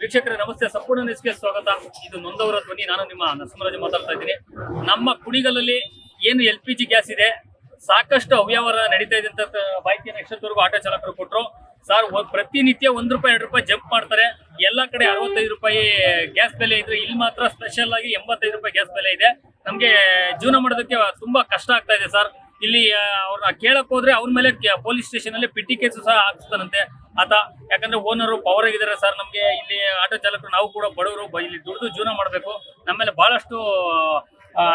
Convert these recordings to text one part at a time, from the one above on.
ವೀಕ್ಷಕರೇ ನಮಸ್ತೆ, ಸಂಪೂರ್ಣ ನ್ಯೂಸ್ಗೆ ಸ್ವಾಗತ. ಇದು ನೊಂದವರ ಧ್ವನಿ. ನಾನು ನಿಮ್ಮ ನರಸಿಂಹರಾಜು ಮಾತಾಡ್ತಾ ಇದ್ದೀನಿ. ನಮ್ಮ ಕುಣಿಗಲಲ್ಲಿ ಏನು LPG ಗ್ಯಾಸ್ ಇದೆ, ಸಾಕಷ್ಟು ಅವ್ಯವಹಾರ ನಡೀತಾ ಇದೆ ಅಂತ ಮಾಹಿತಿಯನ್ನು ಎಷ್ಟೊತ್ತವರೆಗೂ ಆಟೋ ಚಾಲಕರು ಕೊಟ್ಟರು. ಸರ್, ಪ್ರತಿನಿತ್ಯ ₹1 ₹2 ಜಂಪ್ ಮಾಡ್ತಾರೆ. ಎಲ್ಲ ಕಡೆ ₹65 ಗ್ಯಾಸ್ ಬೆಲೆ ಇದ್ರೆ ಇಲ್ಲಿ ಮಾತ್ರ ಸ್ಪೆಷಲ್ ಆಗಿ ₹85 ಗ್ಯಾಸ್ ಬೆಲೆ ಇದೆ. ನಮಗೆ ಜೀವನ ಮಾಡೋದಕ್ಕೆ ತುಂಬಾ ಕಷ್ಟ ಆಗ್ತಾ ಇದೆ ಸರ್. ಇಲ್ಲಿ ಅವ್ರನ್ನ ಕೇಳಕ್ ಹೋದ್ರೆ ಅವ್ರ ಮೇಲೆ ಪೊಲೀಸ್ ಸ್ಟೇಷನ್ ಅಲ್ಲಿ ಪಿಟಿ ಕೇಸು ಸಹ ಹಾಕ್ಸ್ತಾನಂತೆ ಆತ. ಯಾಕಂದ್ರೆ ಓನರು ಪವರ್ ಆಗಿದ್ದಾರೆ ಸರ್. ನಮ್ಗೆ ಇಲ್ಲಿ ಆಟೋ ಚಾಲಕರು ನಾವು ಕೂಡ ಬಡವರು, ಇಲ್ಲಿ ದುಡ್ದು ಜೀವನ ಮಾಡ್ಬೇಕು. ನಮ್ಮೇಲೆ ಬಹಳಷ್ಟು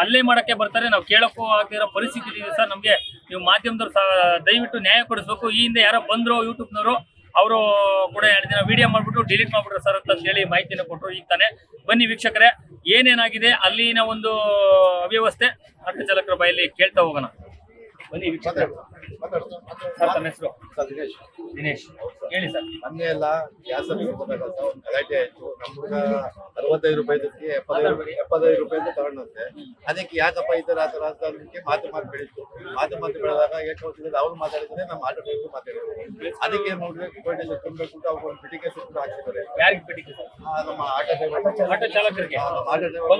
ಹಲ್ಲೆ ಮಾಡಕ್ಕೆ ಬರ್ತಾರೆ. ನಾವು ಕೇಳಕ್ಕೂ ಆಗಿರೋ ಪರಿಸ್ಥಿತಿ ಇದೆ ಸರ್. ನಮ್ಗೆ ನೀವು ಮಾಧ್ಯಮದವ್ರು ದಯವಿಟ್ಟು ನ್ಯಾಯ ಕೊಡಿಸ್ಬೇಕು. ಈ ಹಿಂದೆ ಯಾರೋ ಬಂದ್ರು ಯೂಟ್ಯೂಬ್ನವರು, ಅವರು ಕೂಡ 2 ದಿನ ವಿಡಿಯೋ ಮಾಡ್ಬಿಟ್ಟು ಡಿಲೀಟ್ ಮಾಡ್ಬಿಟ್ರು ಸರ್ ಅಂತ ಹೇಳಿ ಮಾಹಿತಿನ ಕೊಟ್ಟರು. ಈಗ ತಾನೆ ಬನ್ನಿ ವೀಕ್ಷಕರೇ, ಏನೇನಾಗಿದೆ ಅಲ್ಲಿನ ಒಂದು ಅವ್ಯವಸ್ಥೆ ಆಟೋ ಚಾಲಕರ ಬಾಯಲ್ಲಿ ಕೇಳ್ತಾ ಹೋಗೋಣ. ಬನ್ನಿ ವೀಕ್ಷಕರೇ. ಸರ್, ತಮ್ಮ ಹೆಸರು? ದಿನೇಶ್, ಹೇಳಿ ಸರ್. ಮೊನ್ನೆ ಎಲ್ಲ ಗ್ಯಾಸ್ ಅಲ್ಲಿ ಗಲಾಟೆ ಆಯ್ತು. ನಮ್ಮ ಹುಡುಗ ₹65 ₹75 ತಗೊಂಡಂತೆ. ಅದಕ್ಕೆ ಯಾಕಪ್ಪ ಈ ತರ ಅದಕ್ಕೆ ಮಾತು ಬೆಳೀತು. ಮಾತು ಬೆಳೆದಾಗ ಏಕೆ ಅವ್ರು ಮಾತಾಡಿದ್ರೆ ನಮ್ಮ ಆಟೋ ಡ್ರೈವರ್ ಮಾತಾಡಿದ್ರು. ಅದಕ್ಕೆ ನೋಡ್ಬೇಕು ಕೋರ್ಟಲ್ಲಿ ತುಂಬಬೇಕು ಅಂತ ಅವ್ರು ಒಂದು ಪಿಟಿ ಕೇಸ್ ಹಾಕ್ಸಿದ್ದಾರೆ. ಯಾರಿಗೆ ಪಿಟಿ ಕೇಸ್? ನಮ್ಮ ಆಟೋ ಡ್ರೈವರ್, ಆಟೋ ಚಾಲಕರಿಗೆ, ಆಟೋ ಡ್ರೈವರ್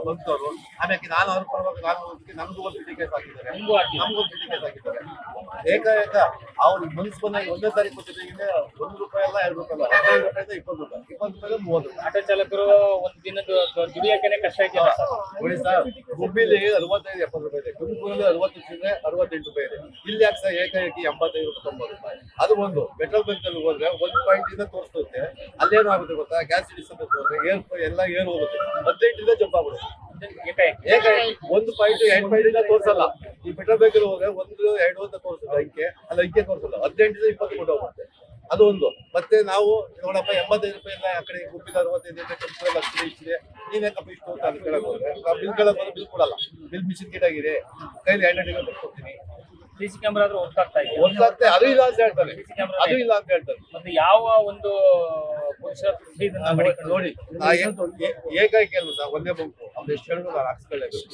ಬಂದವರು. ಆಮೇಲೆ ನಾನು ಅವ್ರ ಪರವಾಗಿ ನಮಗೂ ಒಂದು ಪಿಟಿ ಕೇಸ್ ಹಾಕಿದ್ದಾರೆ, ನಮಗೂ ಒಂದು ಪಿಟಿ ಕೇಸ್ ಹಾಕಿದ್ದಾರೆ. ಏಕಾಏಕ ಅವ್ರು ಮನ್ಸು ಬಂದಾಗ 1ನೇ ತಾರೀಕು ಕೊಟ್ಟಿದ್ರೆ ₹1 ಅಲ್ಲ ₹2 ಅಲ್ಲ, ₹15 ₹20 ₹30. ಆಟೋ ಚಾಲಕರು ಒಂದು ದಿನದ ದುಡಿಯಕ್ಕೆ ಕಷ್ಟ ಇದೆಯಲ್ಲ ನೋಡಿ ಸರ್. ಗುಬ್ಬಿಲಿ ₹65-70 ಇದೆ, ತುಮಕೂರಲ್ಲಿ 68 ಇದೆ. ಇಲ್ಲಿ ಯಾಕೆ ಸರ್ ಏಕಾಏಕಿ ₹85-90? ಅದು ಒಂದು. ಪೆಟ್ರೋಲ್ ಬಂಕ್ ಅಲ್ಲಿ ಹೋದ್ರೆ 1 ಪಾಯಿಂಟ್ ಇಂದ ತೋರಿಸುತ್ತೆ. ಅಲ್ಲೇನು ಆಗುತ್ತೆ ಗೊತ್ತಾ, ಗ್ಯಾಸ್ ಸಿಲಿಂಡರ್ ಹೋದ್ರೆ ಎಲ್ಲ ಏರ್ ಹೋಗುತ್ತೆ, 18 ಜಂಪ್ ಆಗ್ಬಿಡುತ್ತೆ. ಏಕಾಏಕಿ 1 ಪಾಯಿಂಟ್ 8 ಪಾಯಿಂಟ್ ತೋರಿಸಲ್ಲ. ಈ ಪೆಟ್ರೋಲ್ ಬಂಕ್ ಅಲ್ಲಿ ಹೋದ್ರೆ 1, 2 ಅಂತ ತೋರಿಸುತ್ತೆ. ಅಂಕೆ ತೋರಿಸಲ್ಲ, 18-20 ಕೊಟ್ಟು ಹೋಗುತ್ತೆ. ಅದು ಒಂದು. ಮತ್ತೆ ನಾವು ನೋಡಪ್ಪ ₹85 ಆ ಕಡೆ ಗುಬ್ಬಿದ 65 ಲಕ್ಷ ಇಷ್ಟಿದೆ, ನೀವ್ಯಾಕಪ್ಪ ಇಷ್ಟು ಅಂತ ಅಲ್ಲಿ ಕೇಳಕ್ ಹೋದ್ರೆ ಬಿಲ್ ಕೇಳಕ್ ಹೋದ್ರೆ ಬಿಲ್ ಕೊಡಲ್ಲ. ಬಿಲ್ ಮಿಷಿನ್ ಗಿಟಾಗಿದೆ, ಕೈಲಿ ಹ್ಯಾಂಡ್ ಕೊಡ್ತೀನಿ. CC ಕ್ಯಾಮೆರಾ ಆದ್ರೂ ವರ್ಕ್ ಆಗ್ತಾ ಅದು ಇಲ್ಲ ಅಂತ ಹೇಳ್ತಾರೆ, ಅದು ಇಲ್ಲ ಅಂತ ಹೇಳ್ತಾರೆ. ಮತ್ತೆ ಯಾವ ಒಂದು ನೋಡಿ ಏಕಾಏಕಿ ಅಲ್ವ ಸರ್, ಒಂದೇ ಬಂಕು ಅವ್ರು ಎಷ್ಟು ಹೇಳಿದ್ರು ನಾನು ಹಾಕ್ಸ್ಕೊಳ್ಳೇಬೇಕು.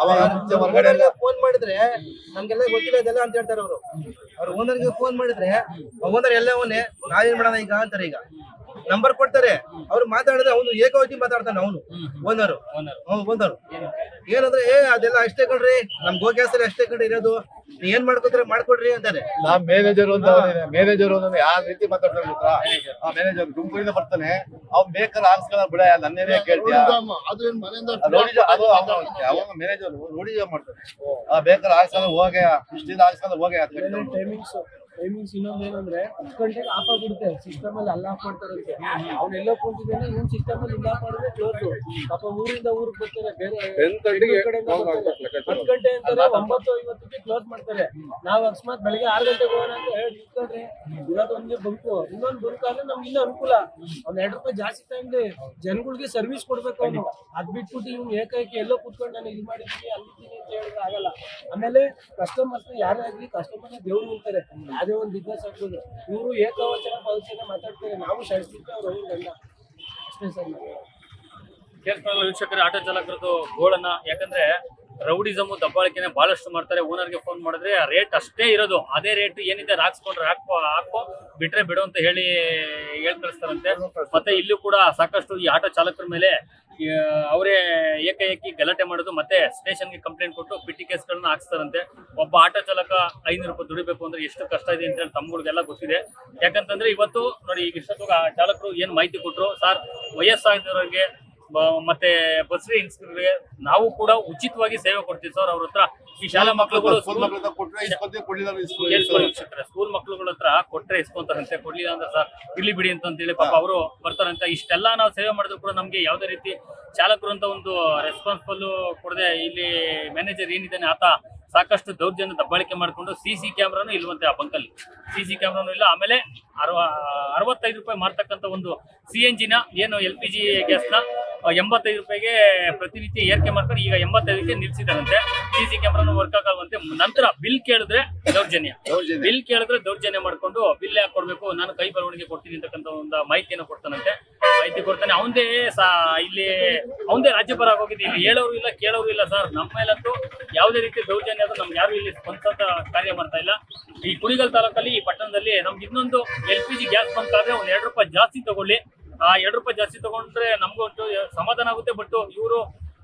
ಅವಾಗ ಮುಂಚೆ ಹೊರಗಡೆ ಎಲ್ಲ ಫೋನ್ ಮಾಡಿದ್ರೆ ನಮ್ಗೆಲ್ಲ ಗೊತ್ತಿಲ್ಲ ಇದೆಲ್ಲ ಅಂತ ಹೇಳ್ತಾರೆ ಅವರು. ಅವ್ರ ಓನರ್ಗೆ ಫೋನ್ ಮಾಡಿದ್ರೆ ಓನರ್ ಎಲ್ಲ ನಾವೇನ್ ಮಾಡೋಣ ಈಗ ಅಂತಾರೆ. ಈಗ ನಂಬರ್ ಕೊಡ್ತಾರೆ, ಅವ್ರು ಮಾತಾಡಿದ್ರೆ ಅವನು ಏಕವಚನ ಮಾತಾಡ್ತಾನೆ. ಅವನು ಓನರು ಏನಂದ್ರೆ ಅದೆಲ್ಲ ಅಷ್ಟೇ ಕಣ್ರಿ, ನಮ್ ಗೋ ಗ್ಯಾಸ್ ಅಲ್ಲಿ ಅಷ್ಟೇ ಕಣ್ರಿ ಇರೋದು, ನೀ ಏನ್ ಮಾಡ್ಕೊತಾರೆ ಮಾಡ್ಕೊಡ್ರಿ ಅಂತಾರೆ. ನಾ ಮ್ಯಾನೇಜರ್ ಯಾವ ರೀತಿ ಮಾತಾಡ್ತಾರೆ ಗೊತ್ತಾ? ಆ ಮ್ಯಾನೇಜರ್ ಗುಂಪುರಿಂದ ಬರ್ತಾನೆ, ಅವ್ನ್ ಬೇಕಾದ್ರೆ ಹಾಕ್ಸ್ಕೊಳ್ಳ ಬಿಡ, ನನ್ನೇನೇ ಕೇಳ್ತೀಯ ಅವಾಗ ಮ್ಯಾನೇಜರ್ ನೋಡಿ ಮಾಡ್ತಾನೆ. ಬೇಕಾದ್ರೆ ಹಾಕ್ಸ್ಕೊಂಡ್ ಹೋಗ್ಯ, ಇಷ್ಟಿಂದ ಹಾಕ್ಸ್ಕೊಂಡ್ ಹೋಗ್ಯ ಅಂತ ಟೈಮಿಂಗ್ಸ್. ಇನ್ನೊಂದು ಏನಂದ್ರೆ 10 ಗಂಟೆಗೆ ಆಫ್ ಆಗ್ಬಿಡುತ್ತೆ ಸಿಸ್ಟಮ್ ಅಲ್ಲಿ. ಅಲ್ಲ ಆಫ್ ಮಾಡ್ತಾರಂತೆ. ಅವ್ನೆಲ್ಲ ಕೂತಿದ್ದಾನೆ, ಇವ್ನು ಸಿಸ್ಟಮ್ ಅಲ್ಲಿ ಇಲ್ಲ ಆಫ್ ಮಾಡಿದ್ರೆ ಕ್ಲೋಸ್. ಪಾಪ ಊರಿಂದ ಊರಿಗೆ ಬರ್ತಾರೆ, ಬೇರೆ 10 ಗಂಟೆ ಅಂತಾರೆ, 9:50ಕ್ಕೆ ಕ್ಲೋಸ್ ಮಾಡ್ತಾರೆ. ನಾವು ಅಕಸ್ಮಾತ್ ಬೆಳಿಗ್ಗೆ 6 ಗಂಟೆಗೆ ಹೋಗೋಣ ಅಂತ ಹೇಳಿ ನಿಂತ್ಕೊಂಡ್ರೆ ಇರೋದು ಒಂದೇ ಬಂಕು. ಇನ್ನೊಂದು ಬಂಕ್ ಆದ್ರೆ ನಮ್ಗೆ ಇನ್ನೂ ಅನುಕೂಲ. ಅವ್ನು ₹2 ಜಾಸ್ತಿ ತಗೊಂಡು ಜನಗಳಿಗೆ ಸರ್ವಿಸ್ ಕೊಡ್ಬೇಕು. ಅವನು ಅದ್ ಬಿಟ್ಬಿಟ್ಟು ಇವ್ನು ಏಕಾಏಕಿ ಎಲ್ಲೋ ಕೂತ್ಕೊಂಡು ನಾನು ಇಲ್ಲಿ ಮಾಡಿದ್ದೀನಿ ಅಲ್ಲಿದ್ದೀನಿ ಅಂತ ಹೇಳಿದ್ರೆ ಆಗಲ್ಲ. ಆಮೇಲೆ ಕಸ್ಟಮರ್ಸ್ ಯಾರೇ ಆಗ್ಲಿ ಕಸ್ಟಮರ್ನ ದೇವ್ರು ಇರ್ತಾರೆ. ಅದೇ ಒಂದು ಬಿಸ್ನೆಸ್ ಆಗ್ಬೋದು. ಇವರು ಏಕವಚನ ಪದಚನೆ ಮಾತಾಡ್ತಾರೆ, ನಾವು ಶೈಕ್ಷಣಿಕ ಅವ್ರು ಗಂಡ ಅಷ್ಟೇ ಸರ್. ಕೇಳ್ಕೊಳ್ಳಲ್ಲ ವೀಕ್ಷಕರೇ, ಆಟೋ ಚಾಲಕರದ್ದು ಗೋಳನ್ನ. ಯಾಕಂದ್ರೆ ರೌಡಿಸಮು ದಬ್ಬಾಳಿಕೆನೆ ಬಹಳಷ್ಟು ಮಾಡ್ತಾರೆ. ಓನರ್ಗೆ ಫೋನ್ ಮಾಡಿದ್ರೆ ರೇಟ್ ಅಷ್ಟೇ ಇರೋದು, ಅದೇ ರೇಟ್ ಏನಿದೆ ಹಾಕ್ಸ್ಕೊಂಡ್ರೆ ಹಾಕೋ ಬಿಟ್ರೆ ಬಿಡು ಅಂತ ಹೇಳಿ ಕಳಿಸ್ತಾರಂತೆ. ಮತ್ತೆ ಇಲ್ಲೂ ಕೂಡ ಸಾಕಷ್ಟು ಈ ಆಟೋ ಚಾಲಕರ ಮೇಲೆ ಅವರೇ ಏಕಾಏಕಿ ಗಲಾಟೆ ಮಾಡೋದು, ಮತ್ತೆ ಸ್ಟೇಷನ್ಗೆ ಕಂಪ್ಲೇಂಟ್ ಕೊಟ್ಟು ಪಿಟಿ ಕೇಸ್ಗಳನ್ನ ಹಾಕ್ಸ್ತಾರಂತೆ. ಒಬ್ಬ ಆಟೋ ಚಾಲಕ ₹500 ದುಡಿಬೇಕು ಅಂದ್ರೆ ಎಷ್ಟು ಕಷ್ಟ ಇದೆ ಅಂತ ಹೇಳಿ ತಮ್ಮಗಳಿಗೆಲ್ಲ ಗೊತ್ತಿದೆ. ಯಾಕಂತಂದ್ರೆ ಇವತ್ತು ನೋಡಿ, ಈಗ ಇಷ್ಟೊತ್ತು ಚಾಲಕರು ಏನ್ ಮಾಹಿತಿ ಕೊಟ್ಟರು ಸರ್, ವಯಸ್ಸಾಗಿರೋರಿಗೆ ಮತ್ತೆ ಬಸ್ ಇನ್ಸ್ಪೆಕ್ಟರ್ಗೆ ನಾವು ಕೂಡ ಉಚಿತವಾಗಿ ಸೇವೆ ಕೊಡ್ತೀವಿ ಸರ್. ಅವ್ರ ಹತ್ರ ಈ ಶಾಲಾ ಮಕ್ಕಳುಗಳು ಸ್ಕೂಲ್ ಮಕ್ಕಳುಗಳ ಹತ್ರ ಕೊಟ್ರೆ ಇಸ್ಕೊಂತಾರಂತೆ, ಕೊಡ್ಲಿಲ್ಲ ಅಂದ್ರೆ ಸರ್ ಇರ್ಲಿ ಬಿಡಿ ಅಂತೇಳಿ ಪಾಪ ಅವರು ಬರ್ತಾರಂತೆ. ಇಷ್ಟೆಲ್ಲ ನಾವು ಸೇವೆ ಮಾಡಿದ್ರು ಕೂಡ ನಮ್ಗೆ ಯಾವುದೇ ರೀತಿ ಚಾಲಕರು ಅಂತ ಒಂದು ರೆಸ್ಪಾನ್ಸಿಬಲ್ ಕೊಡದೆ ಇಲ್ಲಿ ಮ್ಯಾನೇಜರ್ ಏನಿದ್ದಾನೆ ಆತ ಸಾಕಷ್ಟು ದೌರ್ಜನ್ಯ ದಬ್ಬಾಳಿಕೆ ಮಾಡಿಕೊಂಡು CC ಕ್ಯಾಮ್ರಾನು ಇಲ್ವಂತೆ ಆ ಬಂಕಲ್ಲಿ. CC ಕ್ಯಾಮ್ರಾನು ಇಲ್ಲ. ಆಮೇಲೆ ₹65 ಮಾರ್ತಕ್ಕಂಥ ಒಂದು CNG ಏನು LPG ಗ್ಯಾಸ್ನ ₹85ಗೆ ಪ್ರತಿನಿತ್ಯ ಏರಿಕೆ ಮಾಡ್ಕೊಂಡು ಈಗ 85ಕ್ಕೆ ನಿಲ್ಸಿದಾರಂತೆ. CC ಕ್ಯಾಮ್ರಾನು work ಆಗಲ್ವಂತೆ. ನಂತರ ಬಿಲ್ ಕೇಳಿದ್ರೆ ದೌರ್ಜನ್ಯ ಮಾಡ್ಕೊಂಡು ಬಿಲ್ ಯಾಕೆ ಕೊಡ್ಬೇಕು, ನಾನು ಕೈ ಬರವಣಿಗೆ ಕೊಡ್ತೀನಿ ಅಂತಕ್ಕಂಥ ಒಂದು ಮಾಹಿತಿಯನ್ನು ಕೊಡ್ತಾನಂತೆ. ಮಾಹಿತಿ ಕೊಡ್ತಾನೆ. ಅವಂದೇ ರಾಜ್ಯಭಾರ ಆಗೋಗಿದೆ. ಇಲ್ಲಿ ಹೇಳೋರು ಇಲ್ಲ ಕೇಳೋರು ಇಲ್ಲ ಸರ್. ನಮ್ಮ ಮೇಲಂತೂ ಯಾವುದೇ ರೀತಿ ದೌರ್ಜನ್ಯ ಅದು ನಮ್ಗೆ ಯಾರು ಇಲ್ಲಿ ಸ್ವಂತ ಕಾರ್ಯ ಮಾಡ್ತಾ ಇಲ್ಲ. ಈ ಕುಣಿಗಲ್ ತಾಲೂಕಲ್ಲಿ ಈ ಪಟ್ಟಣದಲ್ಲಿ ನಮ್ಗೆ ಇನ್ನೊಂದು LPG ಗ್ಯಾಸ್ ಬಂಕ್ ಆದ್ರೆ ಒಂದು ₹2 ಜಾಸ್ತಿ ತಗೊಳ್ಳಿ, ಆ ₹2 ಜಾಸ್ತಿ ತಗೊಂಡ್ರೆ ನಮಗೂ ಒಂದು ಸಮಾಧಾನ ಆಗುತ್ತೆ. ಬಟ್ ಇವರು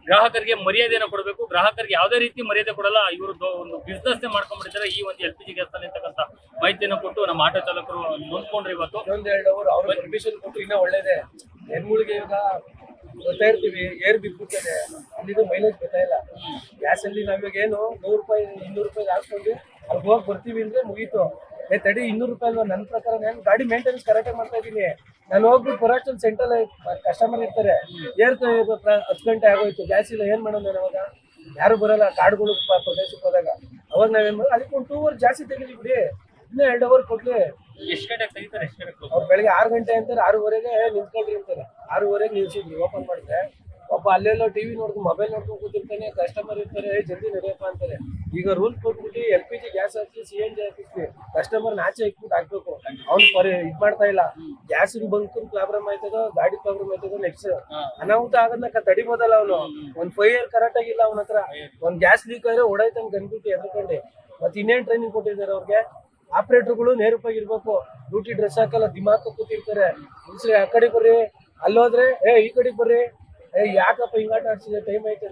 ಗ್ರಾಹಕರಿಗೆ ಮರ್ಯಾದೆಯನ್ನು ಕೊಡಬೇಕು. ಗ್ರಾಹಕರಿಗೆ ಯಾವುದೇ ರೀತಿ ಮರ್ಯಾದೆ ಕೊಡಲ್ಲ. ಇವರು ಒಂದು ಬಿಸ್ನೆಸ್ ಮಾಡ್ಕೊಂಡ್ಬಿಟ್ಟಿದ್ದಾರೆ ಈ ಒಂದು LPG ಗ್ಯಾಸ್ ನಲ್ಲಿ ಅಂತಕ್ಕಂಥ ಮಾಹಿತಿಯನ್ನು ಕೊಟ್ಟು ನಮ್ಮ ಆಟೋ ಚಾಲಕರು ನೊಂದ್ಕೊಂಡ್ರು ಇವತ್ತು. ಇನ್ನೊಂದ್ 2 ಅವರ್ ಅವ್ರ ಪರ್ಮಿಷನ್ ಕೊಟ್ಟು ಇನ್ನೂ ಒಳ್ಳೇದೇ. ಹೆಣ್ಗಳಿಗೆ ಈಗ ಬರ್ತಾ ಇರ್ತೀವಿ, ಏರ್ ಬಿಟ್ಬಿಡ್ತದೆ, ಅಲ್ಲಿದು ಮೈಲೇಜ್ ಬರ್ತಾ ಇಲ್ಲ. ಗ್ಯಾಸ್ ಅಲ್ಲಿ ನಾವಿವಾಗ ಏನು ₹100 ₹200 ಹಾಕ್ಕೊಂಡು ಅಲ್ಲಿ ಹೋಗಿ ಬರ್ತೀವಿ ಅಂದ್ರೆ ಮುಗೀತು. ತಡಿ ₹200 ಅಲ್ವಾ, ನನ್ನ ಪ್ರಕಾರ ನಾನು ಗಾಡಿ ಮೇಂಟೆನೆನ್ಸ್ ಕರೆಕ್ಟಾಗಿ ಮಾಡ್ತಾ ಇದ್ದೀನಿ. ನಾನು ಹೋಗ್ಬಿಟ್ಟು ಬರೋಷ್ಟೊಂದು ಸೆಂಟ್ರಲ್ ಕಸ್ಟಮರ್ ಇರ್ತಾರೆ, 10 ಗಂಟೆ ಆಗೋಯ್ತು, ಗ್ಯಾಸ್ ಇಲ್ಲ, ಏನ್ ಮಾಡೋದು ನಾನು ಅವಾಗ? ಯಾರು ಬರಲ್ಲ ಕಾಡುಗಳು ಪ್ರದೇಶಕ್ಕೆ ಹೋದಾಗ. ಅವಾಗ ನಾವೇನ್ ಮಾಡೋದು, ಅದಕ್ಕೆ ಒಂದು 2 ಅವರ್ ಜಾಸ್ತಿ ತೆಗೀಲಿ ಬಿಡಿ, ಇನ್ನೂ 2 ಅವರ್ ಕೊಡ್ಲಿ. ಎಷ್ಟು ಗಂಟೆಗೆ ತೆಗಿತಾರೆ? ಎಷ್ಟು ಗಂಟೆಗೆ? ಅವ್ರು ಬೆಳಗ್ಗೆ 6 ಗಂಟೆ ಅಂತಾರೆ, 6:30ಗೆ ನಿಂತ್ಕೊಂಡ್ರಿ ಅಂತಾರೆ. 6:30ಗೆ ನಿಲ್ಸಿದ್ವಿ ಓಪನ್ ಮಾಡಿದ್ರೆ. ಒಬ್ಬ ಅಲ್ಲೆಲ್ಲೋ ಟಿವಿ ನೋಡ್ಕೊಂಡು ಮೊಬೈಲ್ ನೋಡ್ಕೊಂಡು ಕೂತಿರ್ತಾನೆ, ಕಸ್ಟಮರ್ ಇರ್ತಾರೆ, ಜಲ್ದಿ ನಡೆಯಪ್ಪ ಅಂತಾರೆ. ಈಗ ರೂಲ್ ಕೊಟ್ಬಿಟ್ಟು LPG ಗ್ಯಾಸ್ ಹಾಕಿ CNG ಹಾಕಿಸ್ತೀವಿ, ಕಸ್ಟಮರ್ ನಾಚೆ ಇಟ್ಬಿಟ್ಟು ಹಾಕ್ಬೇಕು. ಅವ್ನು ಇದ್ ಮಾಡ್ತಾ ಇಲ್ಲ. ಗ್ಯಾಸ್ ಬಂಕ್ ಪ್ರಾಬ್ಲಮ್ ಆಯ್ತದೋ, ಗಾಡಿ ಪ್ರಾಬ್ಲಮ್ ಆಯ್ತದೋ, ನೆಕ್ಸ್ಟ್ ಅನಾಹುತ ಆಗೋದನ್ನ ತಡಿಬೋದಲ್ಲ ಅವನು. ಒಂದ್ 5 ಇಯರ್ ಕರೆಕ್ಟ್ ಆಗಿಲ್ಲ ಅವನ ಹತ್ರ. ಒಂದ್ ಗ್ಯಾಸ್ ಲೀಕ್ ಆದ್ರೆ ಓಡಾಯ್ತಂಗ್ ಗನ್ಬಿಟ್ಟು ಎದ್ಕೊಂಡು ಮತ್ತೆ ಇನ್ನೇನ್ ಟ್ರೈನಿಂಗ್ ಕೊಟ್ಟಿದ್ದಾರೆ ಅವ್ರಿಗೆ. ಆಪರೇಟರ್ಗಳು ನೇರವಾಗಿರ್ಬೇಕು, ಡ್ಯೂಟಿ ಡ್ರೆಸ್ ಹಾಕಲ್ಲ, ದಿಮಾಕ ಕೂತಿರ್ತಾರೆ. ಮುನ್ಸ್ರಿ ಆ ಕಡೆ ಬರ್ರಿ, ಅಲ್ಲೋದ್ರೆ ಈ ಕಡೆ ಬರ್ರಿ, ಯಾಕಪ್ಪ ಹಿಂಗಾಟ ಆಡ್ಸಿದ್ರೆ ಟೈಮ್ ಆಯ್ತು,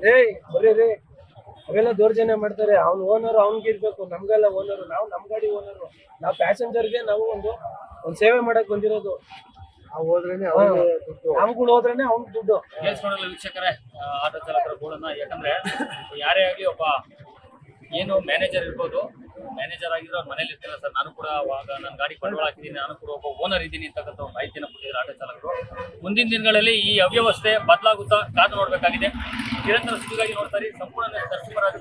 ಬರ್ರಿ ರೀ. ಅವೆಲ್ಲ ದೌರ್ಜನ್ಯ ಮಾಡ್ತಾರೆ. ಅವ್ನು ಓನರ್ ಅವ್ನಿಗೆ ಇರ್ಬೇಕು, ನಮ್ಗೆಲ್ಲ ಓನರು, ನಾವು ನಮ್ ಗಾಡಿ ಓನರು, ನಾವು ಪ್ಯಾಸೆಂಜರ್ಗೆ ನಾವು ಒಂದು ಸೇವೆ ಮಾಡಕ್ ಬಂದಿರೋದು. ನಮ್ಗಳು ಹೋದ್ರೇನೆ ಅವ್ನ್ ದುಡ್ಡು. ಕೇಳಿಸ್ಕೊಂಡಲ್ಲ ವೀಕ್ಷಕರೇ ಆಟೋ ಚಾಲಕರ ಗೋಳನ್ನ. ಯಾಕಂದ್ರೆ ಯಾರೇ ಆಗಲಿ ಒಬ್ಬ ಏನು ಮ್ಯಾನೇಜರ್ ಇರ್ಬೋದು, ಮ್ಯಾನೇಜರ್ ಆಗಿರೋ ಅವ್ರ ಮನೇಲಿ ಇರ್ತಿಲ್ಲ ಸರ್, ನಾನು ಕೂಡ ಅವಾಗ ನನ್ನ ಗಾಡಿ ಬಂಡವಾಳ ಹಾಕಿದ್ದೀನಿ, ನಾನು ಕೂಡ ಒಬ್ಬ ಓನರ್ ಇದ್ದೀನಿ ಅಂತಕ್ಕಂಥ ಒಂದು ಮಾಹಿತಿಯನ್ನು ಕೊಟ್ಟಿದ್ದಾರೆ ಆಟೋ ಚಾಲಕರು. ಮುಂದಿನ ದಿನಗಳಲ್ಲಿ ಈ ಅವ್ಯವಸ್ಥೆ ಬದಲಾಗುತ್ತಾ ಕಾದು ನೋಡಬೇಕಾಗಿದೆ. ನಿರಂತರ ಸುದ್ದಿಗಾಗಿ ನೋಡ್ತಾರೆ ಸಂಪೂರ್ಣ ನರಸಿಂಹರಾಜ.